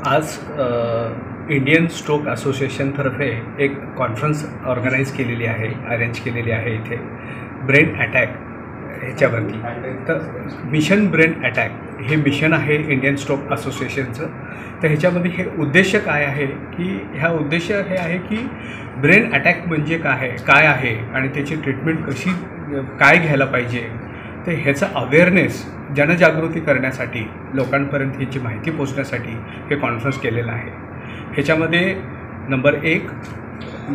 आज Indian stroke असोसिएशनतर्फे एक conference organise केलेली आहे, अरेंज केलेली आहे इथे ब्रेन अटॅक ह्याच्यावरती. तर मिशन ब्रेन अटॅक हे मिशन आहे इंडियन स्ट्रोक असोसिएशनचं. तर ह्याच्यामध्ये हे उद्देश काय आहे की ह्या उद्देश हे आहे की ब्रेन अटॅक म्हणजे काय आहे आणि त्याची ट्रीटमेंट कशी काय घ्यायला पाहिजे, तर ह्याचा अवेअरनेस जनजागृती करण्यासाठी लोकांपर्यंत ह्याची माहिती पोचण्यासाठी हे कॉन्फरन्स केलेलं आहे. ह्याच्यामध्ये नंबर 1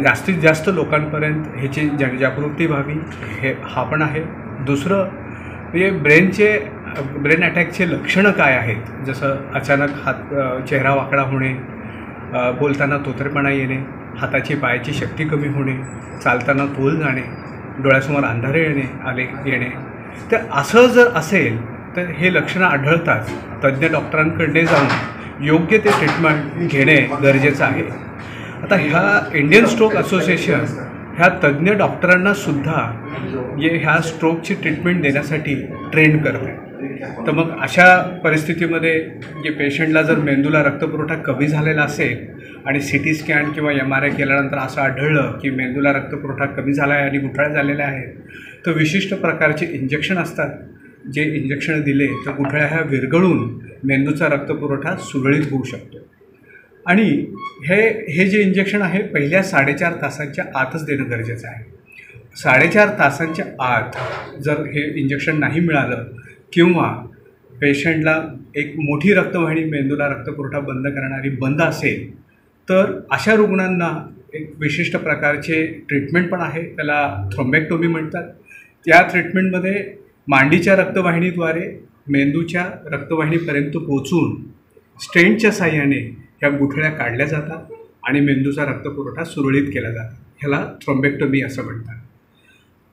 जास्तीत जास्त लोकांपर्यंत ह्याची जनजागृती व्हावी हा पण आहे. दुसरं म्हणजे ब्रेन अटॅकचे लक्षणं काय आहेत, जसं अचानक चेहरा वाकडा होणे, बोलताना तोतरेपणा येणे, हाताची पायाची शक्ती कमी होणे, चालताना तोल जाणे, डोळ्यासमोर अंधारे येणे. तर असं जर असेल तर हे लक्षणं आढळताच तज्ज्ञ डॉक्टरांकडे जाऊन योग्य ते ट्रीटमेंट घेणे गरजेचं आहे. आता ह्या इंडियन स्ट्रोक असोसिएशन ह्या तज्ज्ञ डॉक्टरांनासुद्धा ह्या स्ट्रोकची ट्रीटमेंट देण्यासाठी ट्रेन करते. तर मग अशा परिस्थितीमध्ये पेशंटला जर मेंदूला रक्तपुरवठा कमी झालेला असेल आणि CT स्कॅन किंवा MRI केल्यानंतर असं आढळलं की मेंदूला रक्तपुरवठा कमी झाला आहे आणि गुठळ्या झालेल्या आहेत, तर विशिष्ट प्रकारचे इंजेक्शन असतात. जे इंजेक्शन दिले तर गुठळ्या ह्या विरघळून मेंदूचा रक्तपुरवठा सुरळीत होऊ शकतो. आणि हे जे इंजेक्शन आहे पहिल्या 4.5 तासांच्या आतच देणं गरजेचं आहे. 4.5 तासांच्या आत जर हे इंजेक्शन नाही मिळालं किंवा पेशंटला एक मोठी रक्तवाहिनी मेंदूला रक्तपुरवठा बंद करणारी बंद असेल, तर अशा रुग्णांना एक विशिष्ट प्रकारचे ट्रीटमेंट पण आहे, त्याला थ्रोम्बेक्टोमी म्हणतात. त्या ट्रीटमेंटमध्ये मांडीच्या रक्तवाहिनीद्वारे मेंदूच्या रक्तवाहिनीपर्यंत पोचून स्टेंटच्या साहाय्याने ह्या गुठळ्या काढल्या जातात आणि मेंदूचा रक्तपुरवठा सुरळीत केला जातो. ह्याला थ्रोम्बेक्टोमी असं म्हणतात.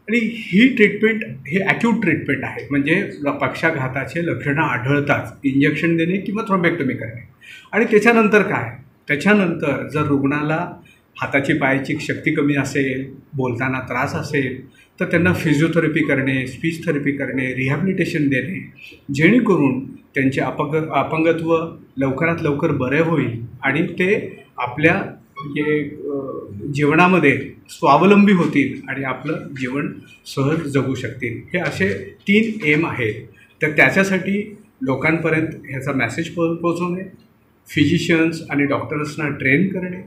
आणि ही ट्रीटमेंट हे ॲक्यूट ट्रीटमेंट आहे, म्हणजे पक्षाघाताचे लक्षणं आढळताच इंजेक्शन देणे किंवा थ्रोम्बेक्टोमी करणे. आणि त्याच्यानंतर काय, त्याच्यानंतर जर रुग्णाला हाताची पायाची शक्ती कमी असेल, बोलताना त्रास असेल, तर त्यांना फिजिओथेरपी करणे, स्पीच थेरपी करणे, रिहॅबिलिटेशन देणे, जेणेकरून त्यांचे अपंगत्व लवकरात लवकर बरे होईल आणि ते आपल्या जीवनामध्ये स्वावलंबी होतील आणि आपलं जीवन सहज जगू शकतील. हे असे 3 एम आहेत. तर त्याच्यासाठी लोकांपर्यंत ह्याचा मेसेज पोहोचवणे, फिजिशियन्स आणि डॉक्टर्सना ट्रेन करणे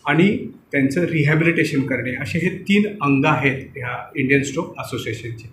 आणि त्यांचं रिहॅबिलिटेशन करणे, असे हे 3 अंग आहेत ह्या इंडियन स्ट्रोक असोसिएशनचे.